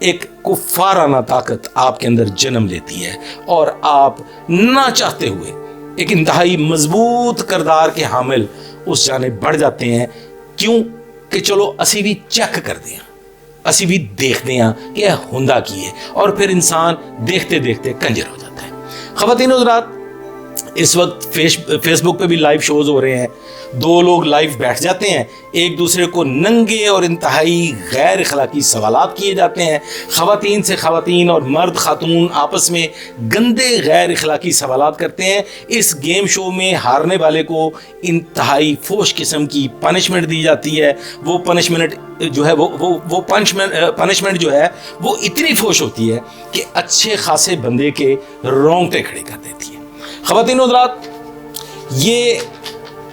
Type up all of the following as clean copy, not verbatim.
ایک کفارانہ طاقت آپ کے اندر جنم لیتی ہے اور آپ نہ چاہتے ہوئے ایک انتہائی مضبوط کردار کے حامل اس جانب بڑھ جاتے ہیں. کیوں کہ چلو اسی بھی چیک کر دیں, اسی بھی دیکھتے ہیں کہ ہندا کی ہے, اور پھر انسان دیکھتے دیکھتے کنجر ہو جاتا ہے. خواتین و حضرات, اس وقت فیس بک پہ بھی لائیو شوز ہو رہے ہیں. دو لوگ لائیو بیٹھ جاتے ہیں, ایک دوسرے کو ننگے اور انتہائی غیر اخلاقی سوالات کیے جاتے ہیں. خواتین سے خواتین اور مرد خاتون آپس میں گندے غیر اخلاقی سوالات کرتے ہیں. اس گیم شو میں ہارنے والے کو انتہائی فوش قسم کی پنشمنٹ دی جاتی ہے. وہ پنشمنٹ جو ہے وہ پنشمنٹ جو ہے وہ اتنی فوش ہوتی ہے کہ اچھے خاصے بندے کے رونگٹے کھڑے کر دیتی ہے. خواتین و حضرات, یہ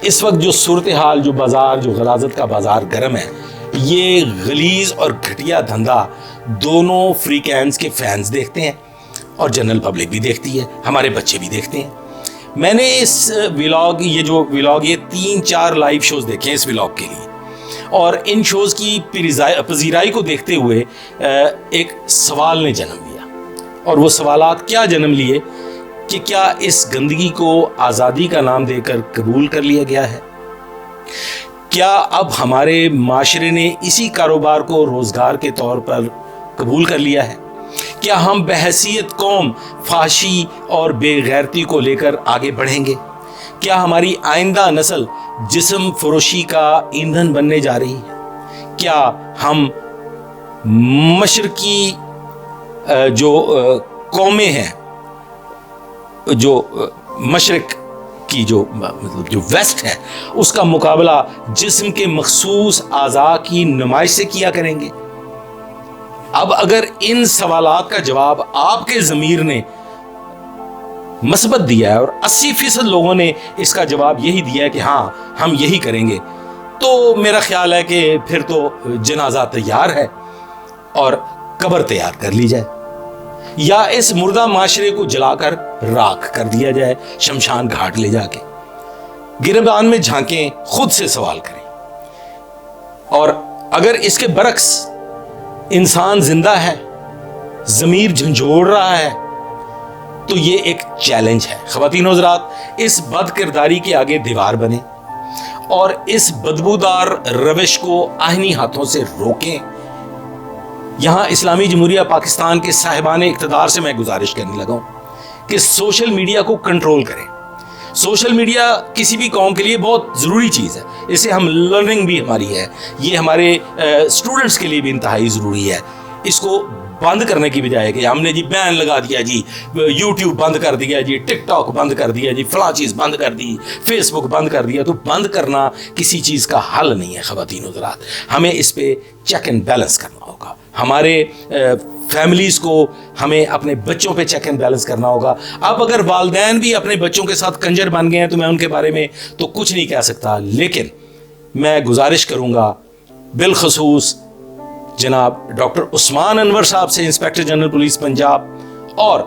اس وقت جو صورتحال, جو بازار, جو غلاظت کا بازار گرم ہے, یہ غلیظ اور گھٹیا دھندا دونوں فری کینز کے فینز دیکھتے ہیں اور جنرل پبلک بھی دیکھتی ہے, ہمارے بچے بھی دیکھتے ہیں. میں نے اس ولاگ, یہ 3-4 لائیو شوز دیکھے ہیں اس ولاگ کے لیے, اور ان شوز کی پذیرائی کو دیکھتے ہوئے ایک سوال نے جنم لیا. اور وہ سوالات کیا جنم لیے کہ کیا اس گندگی کو آزادی کا نام دے کر قبول کر لیا گیا ہے؟ کیا اب ہمارے معاشرے نے اسی کاروبار کو روزگار کے طور پر قبول کر لیا ہے؟ کیا ہم بحیثیت قوم فحاشی اور بے غیرتی کو لے کر آگے بڑھیں گے؟ کیا ہماری آئندہ نسل جسم فروشی کا ایندھن بننے جا رہی ہے؟ کیا ہم مشرقی جو قومیں ہیں, جو مشرق کی جو ویسٹ ہے, اس کا مقابلہ جسم کے مخصوص اعضاء کی نمائش سے کیا کریں گے؟ اب اگر ان سوالات کا جواب آپ کے ضمیر نے مثبت دیا ہے اور 80% لوگوں نے اس کا جواب یہی دیا ہے کہ ہاں ہم یہی کریں گے, تو میرا خیال ہے کہ پھر تو جنازہ تیار ہے اور قبر تیار کر لی جائے, یا اس مردہ معاشرے کو جلا کر راکھ کر دیا جائے, شمشان گھاٹ لے جا کے گریبان میں جھانکیں, خود سے سوال کریں. اور اگر اس کے برعکس انسان زندہ ہے, ضمیر جھنجھوڑ رہا ہے, تو یہ ایک چیلنج ہے. خواتین و حضرات, اس بد کرداری کے آگے دیوار بنے اور اس بدبودار روش کو آہنی ہاتھوں سے روکیں. یہاں اسلامی جمہوریہ پاکستان کے صاحبان اقتدار سے میں گزارش کرنے لگا ہوں کہ سوشل میڈیا کو کنٹرول کریں. سوشل میڈیا کسی بھی قوم کے لیے بہت ضروری چیز ہے, اسے ہم لرننگ بھی ہماری ہے, یہ ہمارے اسٹوڈنٹس کے لیے بھی انتہائی ضروری ہے. اس کو بند کرنے کی بجائے کہ ہم نے جی بین لگا دیا, جی یوٹیوب بند کر دیا, جی ٹک ٹاک بند کر دیا, جی فلاں چیز بند کر دی, فیس بک بند کر دیا, تو بند کرنا کسی چیز کا حل نہیں ہے. خواتین و حضرات, ہمیں اس پہ چیک اینڈ بیلنس کرنا ہوگا. ہمارے فیملیز کو ہمیں اپنے بچوں پہ چیک اینڈ بیلنس کرنا ہوگا. اب اگر والدین بھی اپنے بچوں کے ساتھ کنجر بن گئے ہیں تو میں ان کے بارے میں تو کچھ نہیں کہہ سکتا, لیکن میں گزارش کروں گا بالخصوص جناب ڈاکٹر عثمان انور صاحب سے, انسپیکٹر جنرل پولیس پنجاب, اور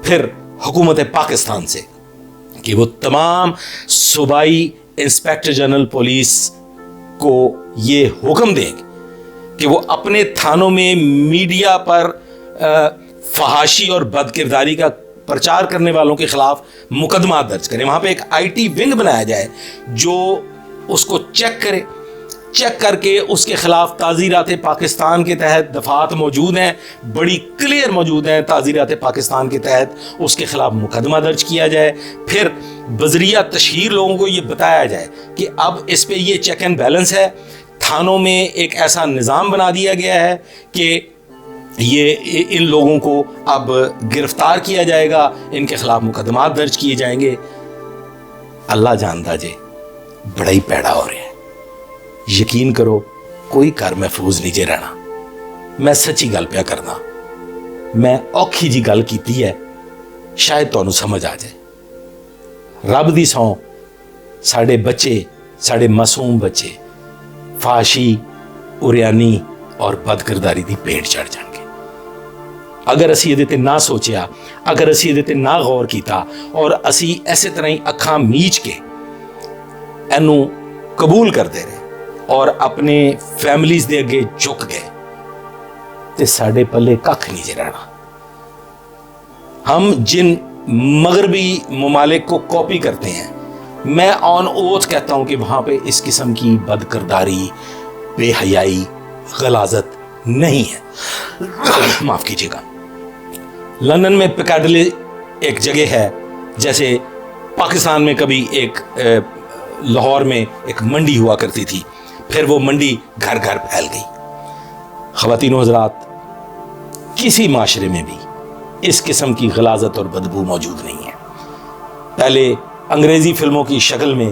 پھر حکومت پاکستان سے کہ وہ تمام صوبائی انسپیکٹر جنرل پولیس کو یہ حکم دیں کہ وہ اپنے تھانوں میں میڈیا پر فحاشی اور بد کرداری کا پرچار کرنے والوں کے خلاف مقدمات درج کریں. وہاں پہ ایک IT ونگ بنایا جائے جو اس کو چیک کرے, چیک کر کے اس کے خلاف تعزیرات پاکستان کے تحت دفعات موجود ہیں, بڑی کلیئر موجود ہیں. تعزیرات پاکستان کے تحت اس کے خلاف مقدمہ درج کیا جائے, پھر بذریعہ تشہیر لوگوں کو یہ بتایا جائے کہ اب اس پہ یہ چیک اینڈ بیلنس ہے. تھانوں میں ایک ایسا نظام بنا دیا گیا ہے کہ یہ ان لوگوں کو اب گرفتار کیا جائے گا, ان کے خلاف مقدمات درج کیے جائیں گے. اللہ جاندا جے بڑا ہی پیڑا ہو رہا ہے. یقین کرو کوئی گھر محفوظ نہیں جے رہنا. میں سچی گل پیا کرنا, میں اوکھی جی گل کیتی ہے, شاید تانوں سمجھ آ جائے. رب دی سوں ساڈے بچے, ساڈے معصوم بچے فحاشی, اریانی اور بد کرداری دی پیٹ چڑھ جان گے اگر اسی یہ تے نہ سوچیا, اگر اسی یہ تے نہ غور کیتا اور اسی ایسے طرح ہی اکھاں میچ کے اینو قبول کر دے رہے اور اپنے فیملیز دے اگے جھک گئے, تے ساڈے پلے کھ نہیں جے رہنا۔ ہم جن مغربی ممالک کو کاپی کرتے ہیں، میں آن اوتھ کہتا ہوں کہ وہاں پہ اس قسم کی بد کرداری، بے حیائی، غلاظت نہیں ہے۔ معاف کیجیے گا۔ لندن میں پیکاڈلی ایک جگہ ہے، جیسے پاکستان میں کبھی ایک لاہور میں ایک منڈی ہوا کرتی تھی، پھر وہ منڈی گھر گھر پھیل گئی۔ خواتین و حضرات، کسی معاشرے میں بھی اس قسم کی غلاظت اور بدبو موجود نہیں ہے۔ پہلے انگریزی فلموں کی شکل میں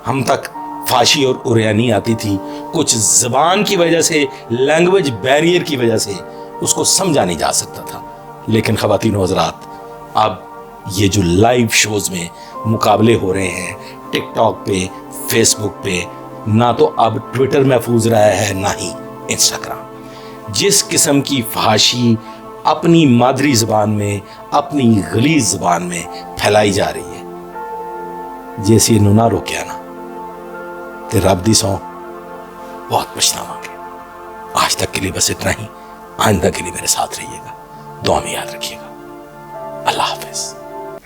ہم تک فحاشی اور عریانی آتی تھی، کچھ زبان کی وجہ سے، لینگویج بیریئر کی وجہ سے اس کو سمجھا نہیں جا سکتا تھا، لیکن خواتین و حضرات اب یہ جو لائیو شوز میں مقابلے ہو رہے ہیں ٹک ٹاک پہ، فیس بک پہ، نہ تو اب ٹویٹر محفوظ رہا ہے نہ ہی انسٹاگرام، جس قسم کی فحاشی اپنی مادری زبان میں، اپنی غلیظ زبان میں پھیلائی جا رہی ہے، جیسے انہوں نہ روکیا نا تے رب دی سو بہت پچھتاواں گے۔ آج تک کے لیے بس اتنا ہی، آئندہ کے لیے میرے ساتھ رہیے گا، دعا میں یاد رکھیے گا۔ اللہ حافظ۔